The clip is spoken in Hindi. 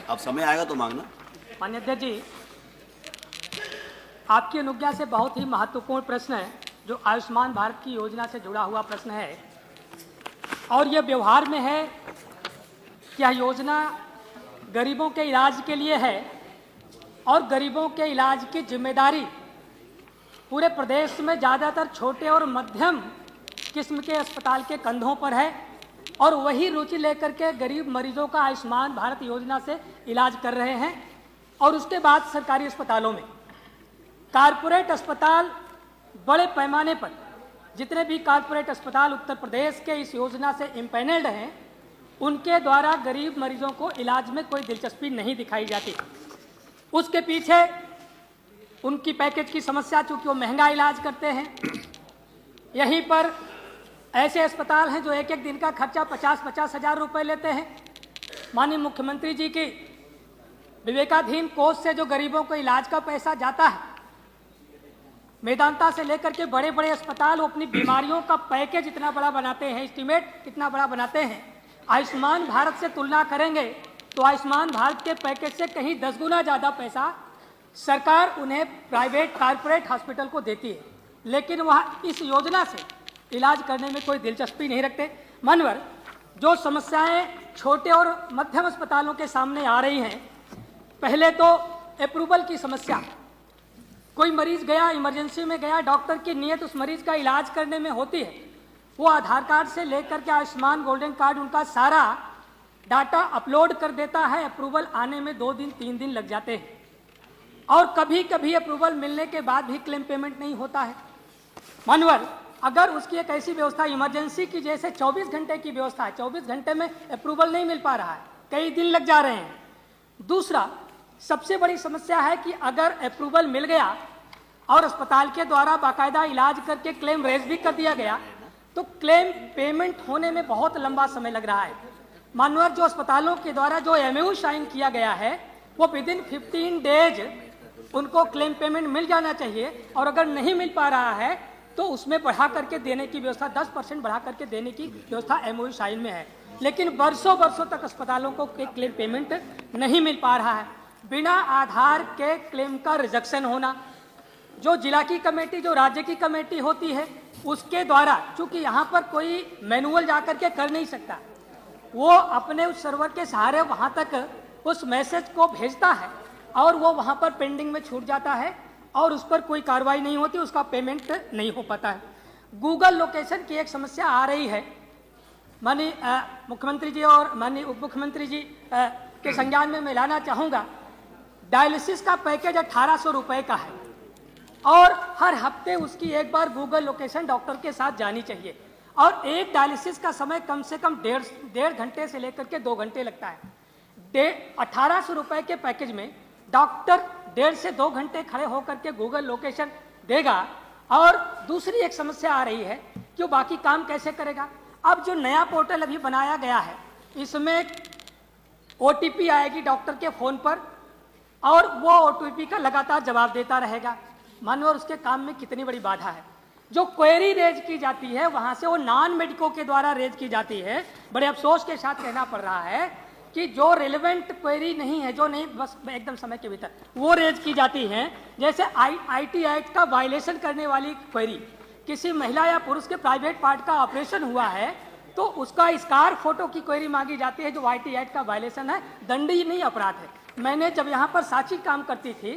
अब समय आएगा तो मांगना। माननीय अध्यक्ष जी, आपकी अनुज्ञा से बहुत ही महत्वपूर्ण प्रश्न है जो आयुष्मान भारत की योजना से जुड़ा हुआ प्रश्न है और यह व्यवहार में है कि यह योजना गरीबों के इलाज के लिए है और गरीबों के इलाज की जिम्मेदारी पूरे प्रदेश में ज़्यादातर छोटे और मध्यम किस्म के अस्पताल के कंधों पर है और वही रुचि लेकर के गरीब मरीजों का आयुष्मान भारत योजना से इलाज कर रहे हैं। और उसके बाद सरकारी अस्पतालों में कारपोरेट अस्पताल बड़े पैमाने पर, जितने भी कारपोरेट अस्पताल उत्तर प्रदेश के इस योजना से इम्पैनल्ड हैं, उनके द्वारा गरीब मरीजों को इलाज में कोई दिलचस्पी नहीं दिखाई जाती। उसके पीछे उनकी पैकेज की समस्या, चूंकि वो महंगा इलाज करते हैं। यहीं पर ऐसे अस्पताल हैं जो एक एक दिन का खर्चा 50-50 हज़ार रुपये लेते हैं। माननीय मुख्यमंत्री जी की विवेकाधीन कोष से जो गरीबों को इलाज का पैसा जाता है, मेदांता से लेकर के बड़े बड़े अस्पताल वो अपनी बीमारियों का पैकेज इतना बड़ा बनाते हैं, एस्टीमेट इतना बड़ा बनाते हैं। आयुष्मान भारत से तुलना करेंगे तो आयुष्मान भारत के पैकेज से कहीं 10 गुना ज़्यादा पैसा सरकार उन्हें प्राइवेट कारपोरेट हॉस्पिटल को देती है, लेकिन वह इस योजना से इलाज करने में कोई दिलचस्पी नहीं रखते। मानवर जो समस्याएं छोटे और मध्यम अस्पतालों के सामने आ रही हैं, पहले तो अप्रूवल की समस्या। कोई मरीज गया, इमरजेंसी में गया, डॉक्टर की नीयत उस मरीज का इलाज करने में होती है, वो आधार कार्ड से लेकर के आयुष्मान गोल्डन कार्ड उनका सारा डाटा अपलोड कर देता है। अप्रूवल आने में 2 दिन 3 दिन लग जाते हैं और कभी कभी अप्रूवल मिलने के बाद भी क्लेम पेमेंट नहीं होता है। मानवर अगर उसकी एक ऐसी व्यवस्था इमरजेंसी की जैसे 24 घंटे की व्यवस्था है, 24 घंटे में अप्रूवल नहीं मिल पा रहा है, कई दिन लग जा रहे हैं। दूसरा सबसे बड़ी समस्या है कि अगर अप्रूवल मिल गया और अस्पताल के द्वारा बाकायदा इलाज करके क्लेम रेज भी कर दिया गया तो क्लेम पेमेंट होने में बहुत लंबा समय लग रहा है। मानवर जो अस्पतालों के द्वारा जो एमओयू साइन किया गया है वो विदिन 15 डेज उनको क्लेम पेमेंट मिल जाना चाहिए और अगर नहीं मिल पा रहा है तो उसमें बढ़ा करके देने की व्यवस्था 10% बढ़ा करके देने की व्यवस्था एमओयू साइन में है, लेकिन वर्षों वर्षों तक अस्पतालों को क्लेम पेमेंट नहीं मिल पा रहा है। बिना आधार के क्लेम का रिजेक्शन होना, जो जिला की कमेटी, जो राज्य की कमेटी होती है उसके द्वारा, चूंकि यहाँ पर कोई मैनुअल जाकर के कर नहीं सकता, वो अपने उस सर्वर के सहारे वहाँ तक उस मैसेज को भेजता है और वो वहाँ पर पेंडिंग में छूट जाता है और उस पर कोई कार्रवाई नहीं होती, उसका पेमेंट नहीं हो पाता है। गूगल लोकेशन की एक समस्या आ रही है। माननीय मुख्यमंत्री जी और माननीय उप मुख्यमंत्री जी के संज्ञान में मैं लाना चाहूँगा, डायलिसिस का पैकेज 1800 रुपये का है और हर हफ्ते उसकी एक बार गूगल लोकेशन डॉक्टर के साथ जानी चाहिए और एक डायलिसिस का समय कम से कम डेढ़ घंटे से लेकर के 2 घंटे लगता है। 1800 रुपये के पैकेज में डॉक्टर 1.5 से 2 घंटे खड़े होकर के गूगल लोकेशन देगा और दूसरी एक समस्या आ रही है कि वो बाकी काम कैसे करेगा। अब जो नया पोर्टल अभी बनाया गया है इसमें OTP आएगी डॉक्टर के फ़ोन पर और वो OTP का लगातार जवाब देता रहेगा। मानवर उसके काम में कितनी बड़ी बाधा है। जो क्वेरी रेज की जाती है वहाँ से वो नॉन मेडिको के द्वारा रेज की जाती है। बड़े अफसोस के साथ कहना पड़ रहा है कि जो रेलेवेंट क्वेरी नहीं है, जो नहीं बस एकदम समय के भीतर वो रेज की जाती हैं। जैसे IT एक्ट का वायलेशन करने वाली क्वेरी, किसी महिला या पुरुष के प्राइवेट पार्ट का ऑपरेशन हुआ है तो उसका स्कार फोटो की क्वेरी मांगी जाती है, जो IT एक्ट का वायलेशन है, दंडनीय अपराध है। मैंने जब यहाँ पर साक्षी काम करती थी